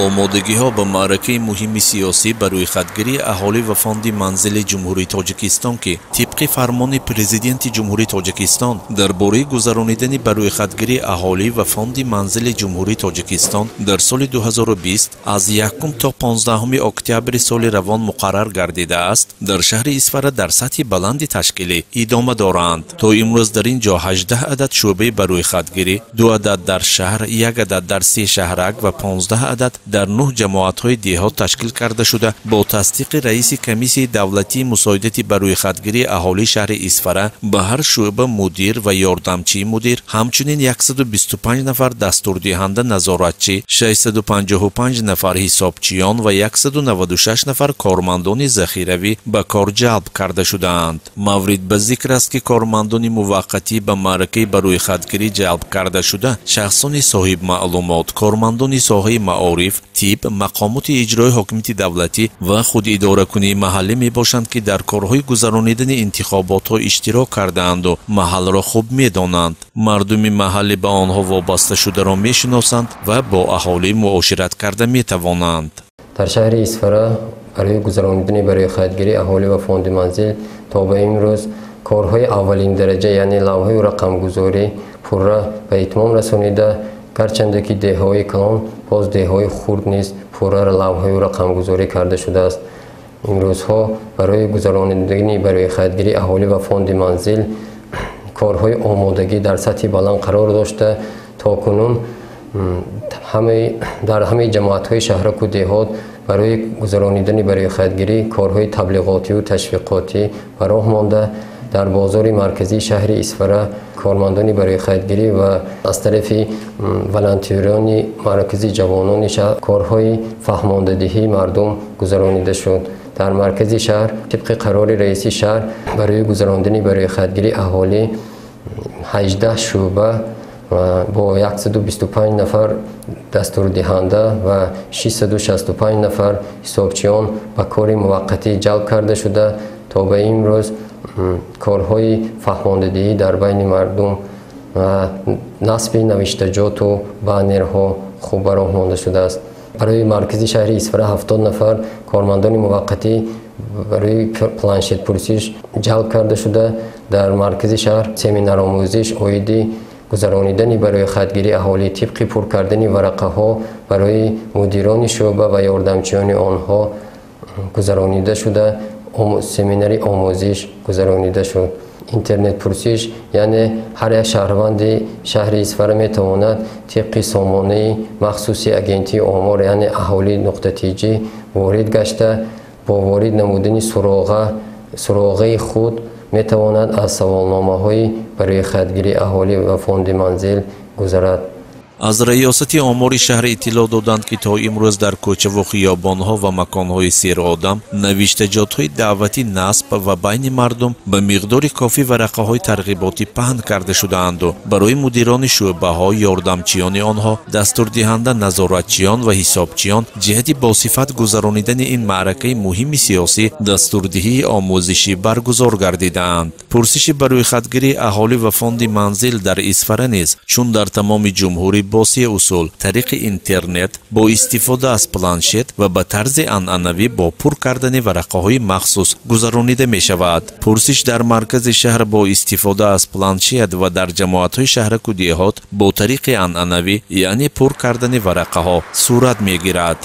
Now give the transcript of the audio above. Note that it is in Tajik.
омодагиҳо ба маъракаи муҳими сиёсӣ ба рӯйхатгирии аҳолӣ ва фонди манзили ҷумҳурии Тоҷикистон ки тибқи фармони президенти ҷумҳурии Тоҷикистон дар бораи гузаронидани ба рӯйхатгирии аҳолӣ ва фонди манзили ҷумҳурии Тоҷикистон дар соли 2020 аз 1 то 15 октябри соли равон муқаррар гардидааст, дар шаҳри Исфара дар сатҳи баланди ташкилӣ идома доранд. То имрӯз дар ин ҷо 18 адад шӯъбаи ба рӯйхатгирӣ, 2 адад дар шаҳр, 1 адад дар 3 шаҳрак ва 15 адад дар 9 ҷамоатҳои деҳот ташкил карда шуда, бо тасдиқи раиси комиссияи давлатии мусоидати ба рӯйхатгирии аҳолии шаҳри Исфара ба ҳар шӯъба мудир ва ёрдамчии мудир, ҳамчунин 125 нафар дастурдиҳанда назоратчӣ, 655 нафар ҳисобчиён ва 196 нафар кормандони захиравӣ ба кор ҷалб карда шудаанд. Маврид ба зикр аст ки кормандони муваққатӣ ба маъракаи ба рӯйхатгирӣ ҷалб карда шуда шахсони соҳибмаълумот, кормандони соҳаи маориф, тиб, мақомоти иҷрои ҳокимияти давлатӣ ва худидоракунии маҳаллӣ мебошанд ки дар корҳои гузаронидани интихоботҳо иштирок кардаанду маҳаллро хуб медонанд. Мардуми маҳаллӣ ба онҳо вобаста шударо мешиносанд ва бо аҳолӣ муошират карда метавонанд. дар шаҳри Исфара барои гузаронидани ба рӯйхатгирии аҳолӣ ва фонди манзил то ба имрӯз корҳои аввалин дараҷа, яъне лавҳаи рақамгузорӣ пурра ба итмом расонида, гарчанде ки деҳҳои калон, боз деҳҳои хурд низ пурра лавҳаи рақамгузорӣ карда шудааст. имрӯзҳо барои гузаронидани ба рӯйхатгирии аҳолӣ ва фонди манзил корҳои омодагӣ дар сатҳи баланд қарор дошта, токунун дар ҳамаи ҷамоатҳои шаҳраку деҳот барои гузаронидани ба рӯйхатгирӣ корҳои таблиғотию ташвиқотӣ ба роҳ монда. дар бозори марказии шаҳри Исфара кормандони ба рӯйхатгирӣ ва аз тарафи волонтерони маркази ҷавонони шаҳр корҳои фаҳмондадиҳии мардум гузаронида шуд. дар маркази шаҳр тибқи қарори раиси шаҳр барои гузаронидани ба рӯйхатгирии аҳолӣ 18 шӯъба бо 125 нафар дастурдиҳанда ва 665 нафар ҳисобчиён ба кори муваққатӣ ҷалб карда шуда, то ба имрӯз корҳои фаҳмондадиҳӣ дар байни мардум ва насби навиштаҷоту баннерҳо хуб ба роҳ монда шудааст. барои маркази шаҳри Исфара 70 нафар кормандони муваққатӣ барои планшетпурсиш ҷалб карда шуда, дар маркази шаҳр семинаромӯзиш оиди гузаронидани ба рӯйхатгирии аҳолӣ тибқи пур кардани варақаҳо барои мудирони шӯъба ва ёрдамчиёни онҳо гузаронида шуда, семинари омӯзиш гузаронида шуд. интернетпурсиш, яъне ҳар як шаҳрванди шаҳри Исфара метавонад тибқи сомонаи махсуси агентии омор, яъне аҳолии нуқтатиҷӣ ворид гашта, бо ворид намудани суроғаи худ метавонад аз саволномаҳои ба рӯйхатгирии аҳолӣ ва фонди манзил гузарад. аз раёсати омори шаҳр иттилоъ доданд ки то имрӯз дар кӯчаву хиёбонҳо ва маконҳои серодам навиштаҷотҳои даъвати насб ва байни мардум ба миқдори кофӣ варақаҳои тарғиботӣ паҳн карда шудаанду барои мудирони шӯъбаҳо, ёрдамчиёни онҳо, дастурдиҳанда, назоратчиён ва ҳисобчиён ҷиҳати босифат гузаронидани ин маъракаи муҳими сиёсӣ дастурдиҳии омӯзишӣ баргузор гардидаанд. пурсиши ба рӯйхатгирии аҳолӣ ва фонди манзил дар Исфара низ чун дар тамоми ҷумҳурӣ бо се усул тариқи интернет, бо истифода аз планшет ва ба тарзи анъанавӣ бо пур кардани варақаҳои махсус гузаронида мешавад. пурсиш дар маркази шаҳр бо истифода аз планшет ва дар ҷамоатҳои шаҳраку деҳот бо тариқи анъанавӣ, яъне пур кардани варақаҳо сурат мегирад.